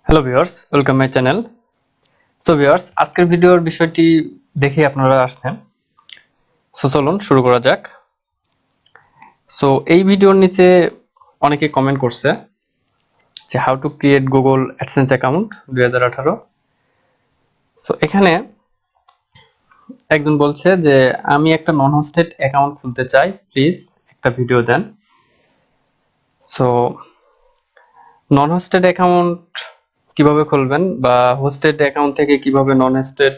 Hello viewers, welcome my channel. So viewers, আজকের ভিডিওর বিষয়টি দেখে আপনারা আসছেন। সো চলুন শুরু করা যাক। সো এই ভিডিওর নিচে অনেকে কমেন্ট করছে যে how to create Google AdSense account 2018। So এখানে একজন বলছে যে আমি একটা নন হোস্টেড অ্যাকাউন্ট খুলতে চাই, প্লিজ একটা ভিডিও দেন। সো নন হোস্টেড অ্যাকাউন্ট কিভাবে খুলবেন বা হোস্টেড অ্যাকাউন্ট থেকে কিভাবে নন হোস্টেড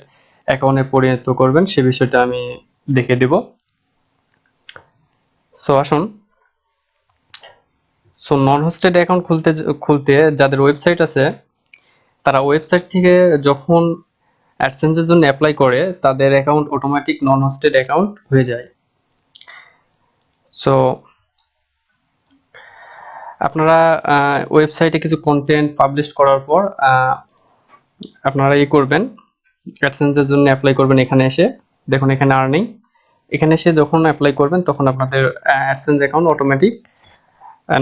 অ্যাকাউন্টে পরিণত করবেন সে বিষয়টা আমি দেখিয়ে দিব। সো আসুন। সো নন হোস্টেড অ্যাকাউন্ট খুলতে যাদের ওয়েবসাইট আছে তারা ওয়েবসাইট থেকে যখন অ্যাডসেন্সের জন্য অ্যাপ্লাই করে তাদের অ্যাকাউন্ট অটোমেটিক নন হোস্টেড অ্যাকাউন্ট হয়ে যায়। সো আপনারা ওয়েবসাইটে কিছু কন্টেন্ট পাবলিশ করার পর আপনারা করবেন, অ্যাডসেন্সের জন্য অ্যাপ্লাই করবেন। এখানে এসে দেখুন, এখানে আর্নিং, এখানে এসে যখন অ্যাপ্লাই করবেন তখন আপনাদের অ্যাডসেন্স অ্যাকাউন্ট অটোমেটিক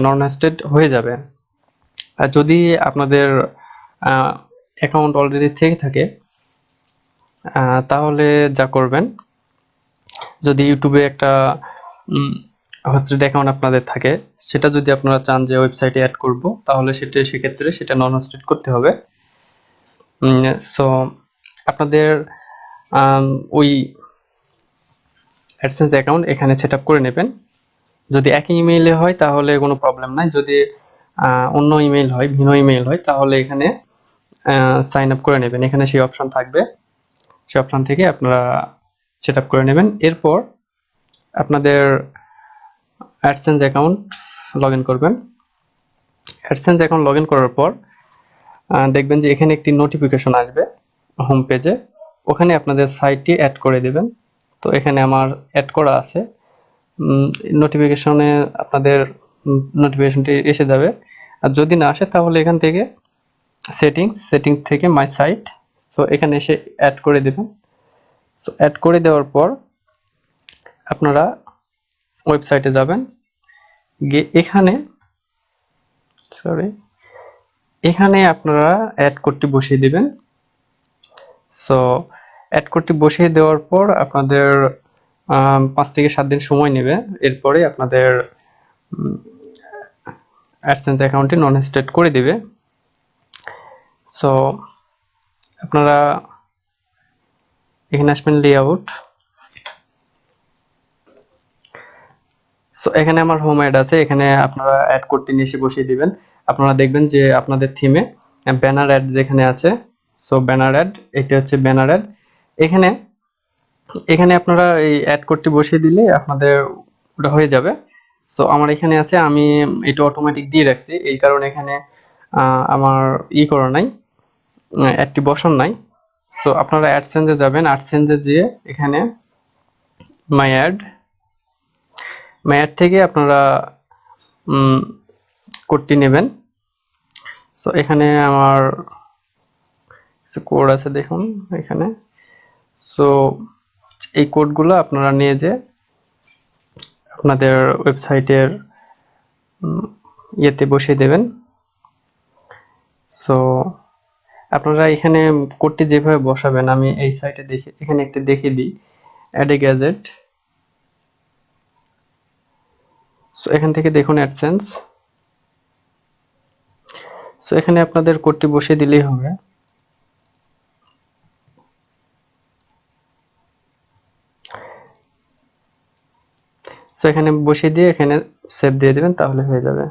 নন হোস্টেড হয়ে যাবে। আর যদি আপনাদের অ্যাকাউন্ট অলরেডি থেকে থাকে তাহলে যা করবেন, যদি ইউটিউবে একটা হোস্টেড অ্যাকাউন্ট আপনাদের থাকে, সেটা যদি আপনারা চান যে ওয়েবসাইটে অ্যাড করব তাহলে সেক্ষেত্রে সেটা নন হোস্টেড করতে হবে। সো আপনাদের ওই অ্যাডসেন্স অ্যাকাউন্ট এখানে সেট আপ করে নেবেন। যদি একই ইমেইলে হয় তাহলে কোনো প্রবলেম নাই, যদি অন্য ইমেইল হয়, ভিন্ন ইমেইল হয়, তাহলে এখানে সাইন আপ করে নেবেন। এখানে সেই অপশন থাকবে, সেই অপশন থেকে আপনারা সেট আপ করে নেবেন। এরপর আপনাদের অ্যাডসেন্স অ্যাকাউন্ট লগ ইন করবেন। অ্যাডসেন্স অ্যাকাউন্ট লগ ইন করার পর দেখবেন যে এখানে একটি নোটিফিকেশন আসবে হোম পেজে, ওখানে আপনাদের সাইটটি অ্যাড করে দেবেন। তো এখানে আমার অ্যাড করা আছে, নোটিফিকেশনে আপনাদের নোটিফিকেশনটি এসে যাবে। আর যদি না আসে তাহলে এখান থেকে সেটিংস থেকে মাই সাইট, সো এখানে এসে অ্যাড করে দেবেন। সো অ্যাড করে দেওয়ার পর আপনারা ওয়েবসাইটে যাবেন, গিয়ে এখানে আপনারা অ্যাড কোডটি বসিয়ে দিবেন। সো অ্যাড কোডটি বসিয়ে দেওয়ার পর আপনাদের 5 থেকে 7 দিন সময় নেবে। এরপরে আপনাদের অ্যাডসেন্স অ্যাকাউন্টটি নন হোস্টেড করে দিবে। সো আপনারা এখানে আসবেন, লেআউট। সো এখানে আমার হোম অ্যাড আছে, এখানে আপনারা অ্যাড কোডটি নিয়ে এসে বসিয়ে দিবেন। আপনারা দেখবেন যে আপনাদের থিমে ব্যানার অ্যাড যেখানে আছে, সো ব্যানার অ্যাড, এটা হচ্ছে ব্যানার অ্যাড। এখানে আপনারা এই অ্যাড কোডটি বসিয়ে দিলে আপনাদের ওটা হয়ে যাবে। সো আমার এখানে আছে, আমি এটা অটোমেটিক দিয়ে রাখছি, এই কারণে এখানে আমার করা নাই, অ্যাডটি বসান নাই। সো আপনারা অ্যাডসেন্সে যাবেন, অ্যাডসেন্সে যেয়ে এখানে মাই অ্যাড থেকে আপনারা কোডটি নেবেন। সো এখানে আমার কোড আছে, দেখুন এখানে। সো এই কোডগুলো আপনারা নিয়ে যে আপনাদের ওয়েবসাইটের ইয়েতে বসিয়ে দেবেন। সো আপনারা এখানে কোডটি যেভাবে বসাবেন, আমি এই সাইটে এখানে একটু দেখিয়ে দিই, অ্যাড এ গ্যাজেট। সো এখান থেকে দেখুন অ্যাডসেন্স। সো এখানে আপনাদের কোডটি বসিয়ে দিলেই হবে। সো এখানে বসিয়ে দিয়ে এখানে সেভ দিয়ে দিবেন, তাহলে হয়ে যাবে।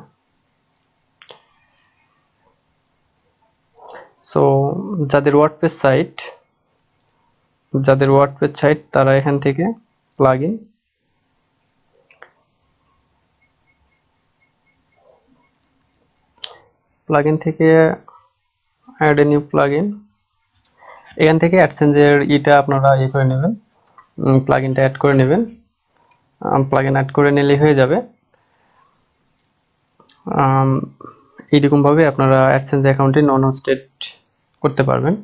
সো যাদের ওয়ার্ডপ্রেস সাইট তারা এখান থেকে প্লাগইন থেকে অ্যাড এ নিউ প্লাগইন, এখান থেকে অ্যাডসেন্সের আপনারা করে নেবেন, প্লাগইনটা অ্যাড করে নেবেন। প্লাগইন অ্যাড করে নিলেই হয়ে যাবে। এইরকম ভাবে আপনারা অ্যাডসেন্স অ্যাকাউন্টে নন হোস্টেড করতে পারবেন।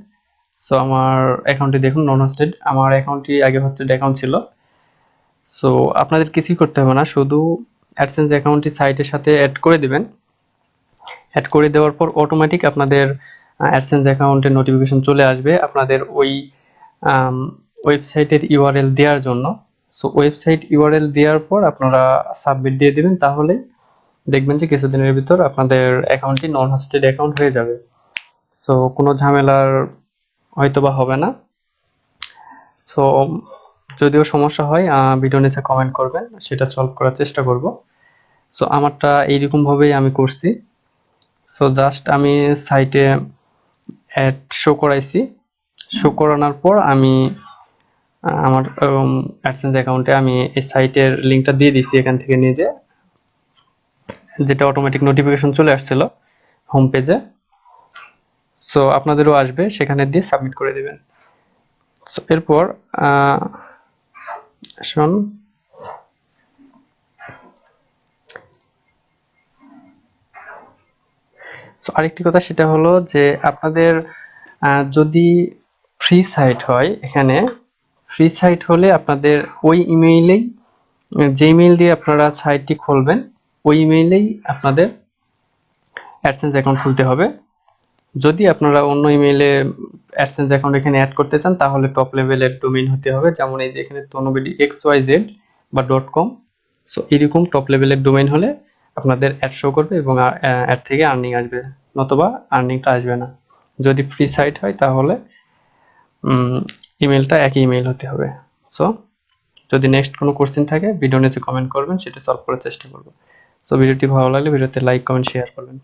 সো আমার অ্যাকাউন্টে দেখুন নন হোস্টেড, আমার অ্যাকাউন্টটি আগে হোস্টেড অ্যাকাউন্ট ছিল। সো আপনাদের কিছুই করতে হবে না, শুধু অ্যাডসেন্স অ্যাকাউন্টটি সাইটের সাথে অ্যাড করে দিবেন। অ্যাড করে দেওয়ার পর অটোমেটিক আপনাদের অ্যাডসেন্স অ্যাকাউন্টে নোটিফিকেশন চলে আসবে আপনাদের ওই ওয়েবসাইটের ইউআরএল দেওয়ার জন্য। সো ওয়েবসাইট ইউআরএল দেওয়ার পর আপনারা সাবমিট দিয়ে দিবেন, তাহলে দেখবেন যে কিছুদিনের ভিতর আপনাদের অ্যাকাউন্টটি নন হোস্টেড অ্যাকাউন্ট হয়ে যাবে। সো কোনো ঝামেলার হয়তোবা হবে না। সো যদিও সমস্যা হয় ভিডিও নিচে কমেন্ট করবেন, সেটা সলভ করার চেষ্টা করব। সো আমারটা এইরকম ভাবেই আমি করছি। সো জাস্ট আমি সাইটে অ্যাড শো করাইছি, শো করানোর পর আমি আমার অ্যাডসেন্স অ্যাকাউন্টে আমি এই সাইটের লিঙ্কটা দিয়ে দিছি এখান থেকে নিজে, যেটা অটোমেটিক নোটিফিকেশন চলে আসছিল হোম পেজে। সো আপনাদেরও আসবে, সেখানে দিয়ে সাবমিট করে দিবেন। সো এরপর শুন, সো আরেকটি কথা সেটা হলো যে আপনাদের যদি ফ্রি সাইট হয়, এখানে ফ্রি সাইট হলে আপনাদের ওই ইমেইলেই, যে ইমেইল দিয়ে আপনারা সাইটটি খুলবেন ওই ইমেইলেই আপনাদের অ্যাডসেন্স অ্যাকাউন্ট খুলতে হবে। যদি আপনারা অন্য ইমেইলে অ্যাডসেন্স অ্যাকাউন্ট এখানে অ্যাড করতে চান তাহলে টপ লেভেলের ডোমেইন হতে হবে, যেমন এই যে এখানে তনুবিডি xyz বা .com। সো এরকম টপ লেভেলের ডোমেইন হলে আপনাদের অ্যাড শো করবে এবং অ্যাড থেকে আর্নিং আসবে, নতুবা আর্নিংটা আসবে না। যদি ফ্রি সাইট হয় তাহলে ইমেলটা একই ইমেল হতে হবে। সো যদি নেক্সট কোনো কোশ্চেন থাকে ভিডিও নিচে কমেন্ট করবেন, সেটা সলভ করার চেষ্টা করব। সো ভিডিওটি ভালো লাগলে ভিডিওতে লাইক কমেন্ট শেয়ার করবেন।